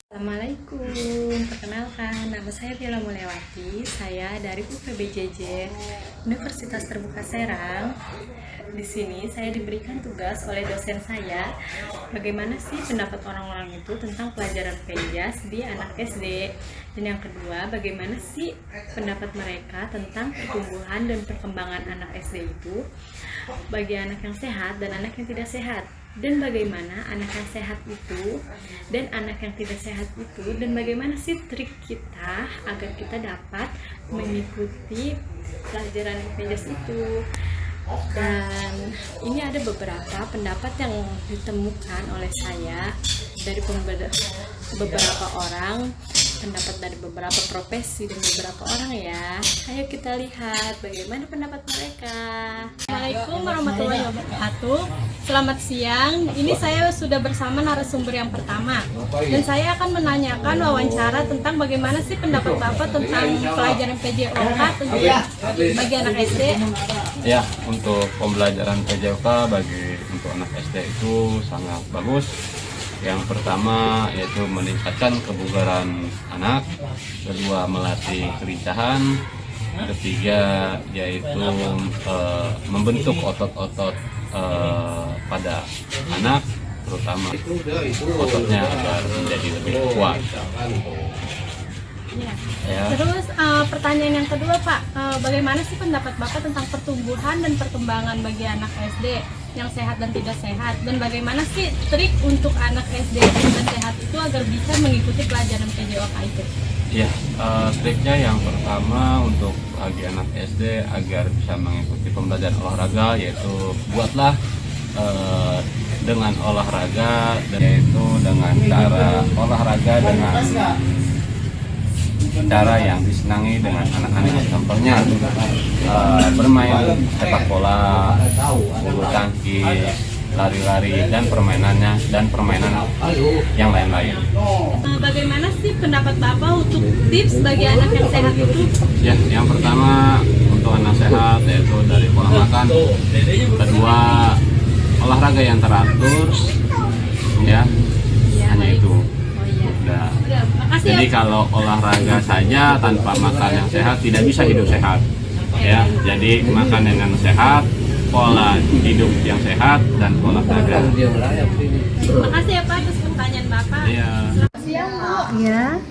Assalamualaikum, perkenalkan nama saya Vila Mulyawati, saya dari UPBJJ Universitas Terbuka Serang. Di sini saya diberikan tugas oleh dosen saya, bagaimana sih pendapat orang-orang itu tentang pelajaran PEJAS di anak SD. Dan yang kedua, bagaimana sih pendapat mereka tentang pertumbuhan dan perkembangan anak SD itu bagi anak yang sehat dan anak yang tidak sehat. Dan bagaimana anak yang sehat itu dan anak yang tidak sehat itu, dan bagaimana sih trik kita agar kita dapat mengikuti pelajaran PEJAS itu. Dan ini ada beberapa pendapat yang ditemukan oleh saya dari beberapa orang, pendapat dari beberapa profesi dan beberapa orang ya. Ayo kita lihat bagaimana pendapat mereka. Assalamualaikum warahmatullahi wabarakatuh. Selamat siang. Ini saya sudah bersama narasumber yang pertama, dan saya akan menanyakan wawancara tentang bagaimana sih pendapat Bapak tentang pelajaran PJOK bagi anak SD. Ya, untuk pembelajaran PJOK untuk anak SD itu sangat bagus. Yang pertama yaitu meningkatkan kebugaran anak, kedua melatih kelincahan, ketiga yaitu membentuk otot-otot pada anak, terutama ototnya agar menjadi lebih kuat. Ya. Terus pertanyaan yang kedua Pak, bagaimana sih pendapat Bapak tentang pertumbuhan dan perkembangan bagi anak SD yang sehat dan tidak sehat, dan bagaimana sih trik untuk anak SD yang tidak sehat itu agar bisa mengikuti pelajaran PJOK itu? Ya, triknya yang pertama untuk bagi anak SD agar bisa mengikuti pembelajaran olahraga, yaitu buatlah dengan olahraga, yaitu dengan cara olahraga dengan cara yang disenangi dengan anak-anak, contohnya bermain sepak bola, bulu tangkis, lari-lari, dan permainan yang lain-lain. Bagaimana sih pendapat Bapak untuk tips bagi anak yang sehat itu? Ya, yang pertama untuk anak sehat yaitu dari pola makan, kedua olahraga yang teratur, ya, hanya itu. Jadi kalau olahraga saja tanpa makan yang sehat tidak bisa hidup sehat, ya. Jadi makan yang sehat, pola hidup yang sehat, dan olahraga. Terima kasih ya Pak atas pertanyaan Bapak. Iya. Selamat siang Bu.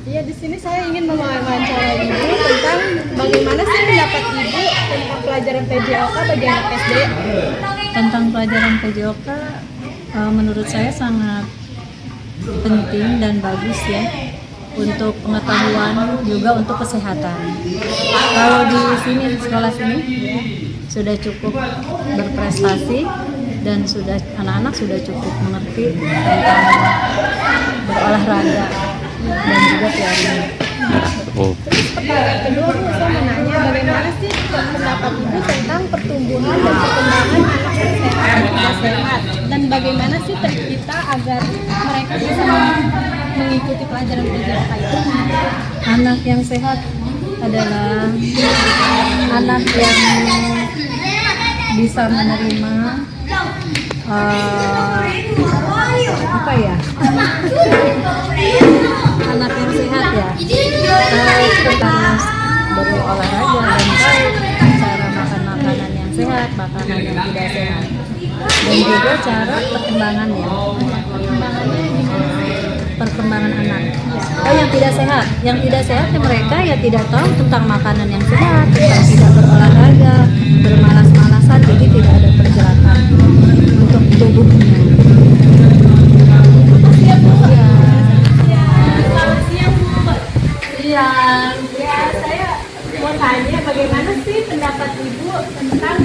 Iya, di sini saya ingin mewawancarai Ibu tentang bagaimana sih pendapat Ibu tentang pelajaran PJOK bagi anak SD. Tentang pelajaran PJOK, menurut saya sangat penting dan bagus ya, untuk pengetahuan juga untuk kesehatan. Kalau di sini, di sekolah sini sudah cukup berprestasi dan anak-anak sudah cukup mengerti tentang berolahraga dan juga teorinya. Kedua Bu, saya mau nanya bagaimana sih pendapat Ibu tentang pertumbuhan dan perkembangan anak yang sehat dan tidak sehat, dan bagaimana sih trik kita agar mereka bisa mengikuti pelajaran PJOK itu? Anak yang sehat adalah anak yang bisa menerima apa ya, anak yang sehat ya, kita berolahraga dan tahu cara makan makanan yang sehat, makanan yang tidak sehat, dan juga cara perkembangannya perkembangan anak. Yang tidak sehat ya, mereka ya tidak tahu tentang makanan yang sehat, tentang tidak berolahraga, bermalas-malasan, jadi tidak ada pergerakan untuk tubuhnya. Selamat siang Bu. Ya, saya mau tanya bagaimana sih pendapat Ibu tentang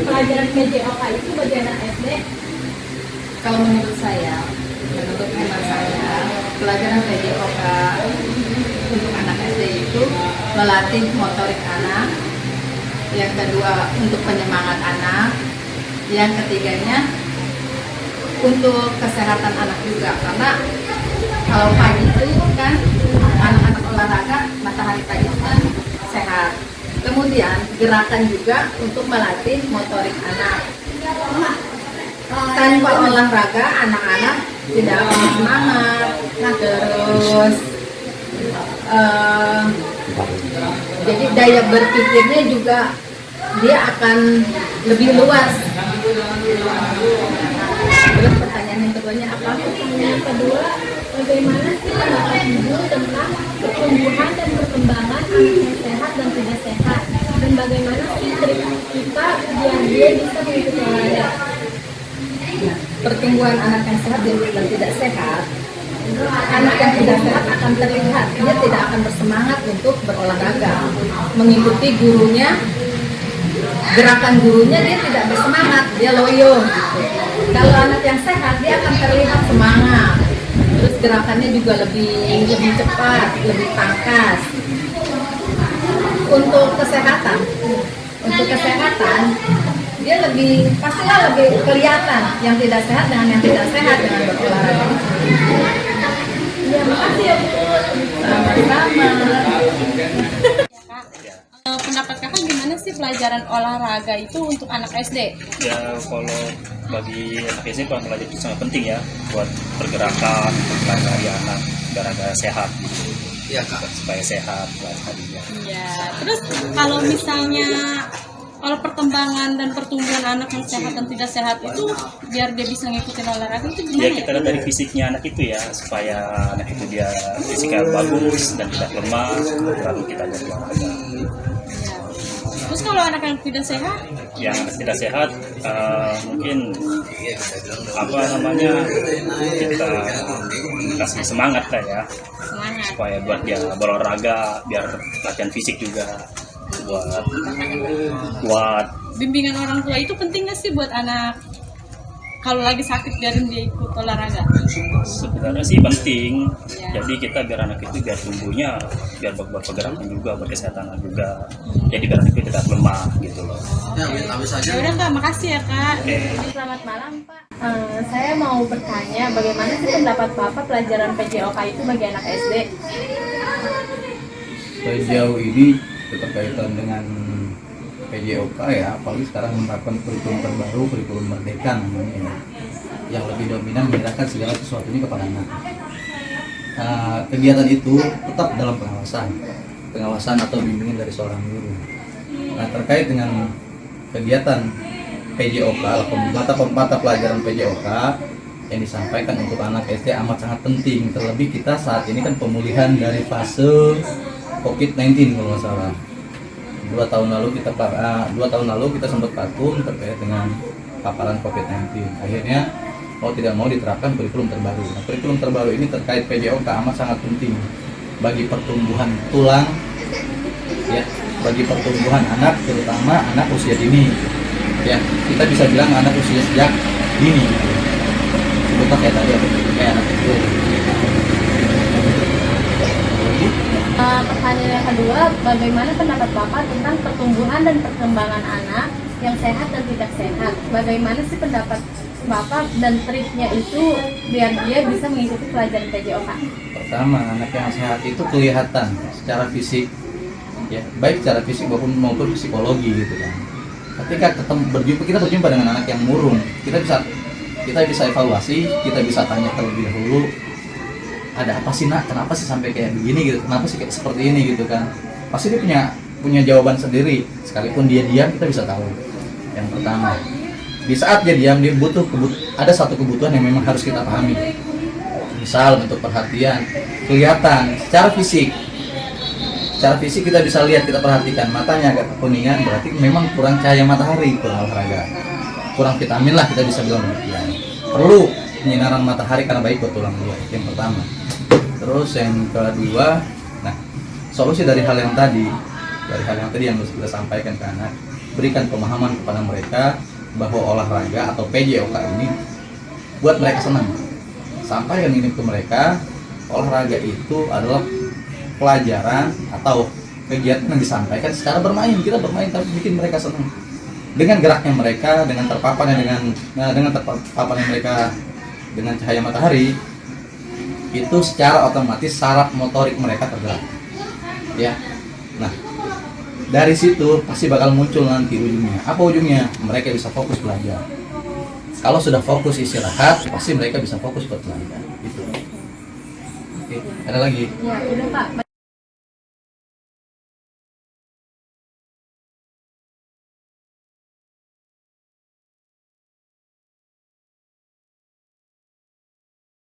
pelajaran PJOK itu bagi anak SD? Kalau menurut hemat saya, pelajaran PJOK untuk anak SD itu melatih motorik anak, yang kedua untuk penyemangat anak, yang ketiganya untuk kesehatan anak juga, karena kalau pagi itu kan anak-anak olahraga, matahari pagi itu kan sehat. Kemudian gerakan juga untuk melatih motorik anak. Tanpa olahraga anak-anak tidak akan semangat. Nah, terus jadi daya berpikirnya juga dia akan lebih luas. Terus pertanyaan yang keduanya apa? Yang kedua, bagaimana sih pendapat Ibu tentang pertumbuhan dan perkembangan anak yang sehat dan tidak sehat? Dan bagaimana sih trik kita biar dia bisa mengikuti olahraga? Pertumbuhan anak yang sehat dan tidak sehat, anak yang tidak sehat akan terlihat dia tidak akan bersemangat untuk berolahraga, mengikuti gurunya, gerakan gurunya dia tidak bersemangat, dia loyo gitu. Kalau anak yang sehat dia akan terlihat semangat, terus gerakannya juga lebih cepat, lebih tangkas. Untuk kesehatan dia pastilah lebih kelihatan yang tidak sehat dengan yang tidak sehat dengan berolahraga. Ya, makasih ya Bu. Sama-sama. Pendapat kakak gimana sih pelajaran olahraga itu untuk anak SD? Ya kalau bagi anak SD pelajaran itu sangat penting ya buat pergerakan, mempelajari anak biar agak sehat gitu. Ya, supaya sehat buat tadinya. Iya. Terus kalau misalnya perkembangan dan pertumbuhan anak yang sehat dan tidak sehat itu biar dia bisa ngikutin olahraga itu gimana Ya kita lihat dari fisiknya anak itu ya supaya anak itu dia fisiknya bagus dan tidak lemah baru kita ajak olahraga. Ya. Terus kalau anak yang tidak sehat? Yang tidak sehat mungkin apa namanya kita kasih semangat lah ya. Semangat. Supaya buat dia berolahraga biar latihan fisik juga buat Bimbingan orang tua itu penting nggak sih buat anak kalau lagi sakit biarin dia ikut olahraga? sebenarnya sih penting Ya. jadi kita biar anak itu biar tumbuhnya biar berpergerakan juga berkesehatan juga jadi biar anak itu tidak lemah gitu loh. Ya udah Kak, makasih ya Kak. Selamat malam Pak. Saya mau bertanya bagaimana sih pendapat Bapak pelajaran PJOK itu bagi anak SD? Sejauh ini berkaitan dengan PJOK ya, apalagi sekarang menerapkan kurikulum terbaru, kurikulum merdeka namanya ya, yang lebih dominan menyerahkan segala sesuatunya kepada anak. Kegiatan itu tetap dalam pengawasan atau bimbingan dari seorang guru. Nah, terkait dengan kegiatan PJOK, mata pelajaran PJOK yang disampaikan untuk anak SD amat sangat penting. Terlebih kita saat ini kan pemulihan dari fase COVID-19 kalau nggak salah. 2 tahun lalu kita sempat vakum terkait dengan paparan COVID-19. Akhirnya mau tidak mau diterapkan kurikulum terbaru. Nah, kurikulum terbaru ini terkait PJOK amat sangat penting bagi pertumbuhan tulang, ya, bagi pertumbuhan anak, terutama anak usia dini. Ya, kita bisa bilang anak usia sejak dini. Sebutlah kayak tadi kayak anak kecil. Pertanyaan yang kedua, bagaimana pendapat Bapak tentang pertumbuhan dan perkembangan anak yang sehat dan tidak sehat? Bagaimana sih pendapat Bapak dan triknya itu biar dia bisa mengikuti pelajaran PJOK? Pertama, anak yang sehat itu kelihatan secara fisik, ya, baik secara fisik maupun psikologi gitu kan. Ketika kita berjumpa dengan anak yang murung, kita bisa evaluasi, kita bisa tanya terlebih dahulu, ada apa sih nak, kenapa sih sampai kayak begini gitu, kenapa sih kayak seperti ini gitu kan. Pasti dia punya jawaban sendiri, sekalipun dia diam kita bisa tahu. Yang pertama, di saat dia diam dia ada satu kebutuhan yang memang harus kita pahami. Misal bentuk perhatian, kelihatan secara fisik kita bisa lihat, kita perhatikan matanya agak kekuningan, berarti memang kurang cahaya matahari, kurang olahraga, kurang vitamin lah, kita bisa bilang demikian. Perlu penyinaran matahari karena baik buat tulang dia, yang pertama. Terus yang kedua, nah, solusi dari hal yang tadi yang harus kita sampaikan ke anak, berikan pemahaman kepada mereka bahwa olahraga atau PJOK ini buat mereka senang. Sampaikan ini ke mereka, olahraga itu adalah pelajaran atau kegiatan yang disampaikan secara bermain. Kita bermain tapi bikin mereka senang. Dengan geraknya mereka, dengan terpaparnya mereka dengan cahaya matahari, itu secara otomatis saraf motorik mereka tergerak. Ya. Nah, dari situ pasti bakal muncul nanti ujungnya. Apa ujungnya? Mereka bisa fokus belajar. Kalau sudah fokus istirahat, pasti mereka bisa fokus bertenaga. Gitu. Oke, ada lagi? Ya, udah Pak.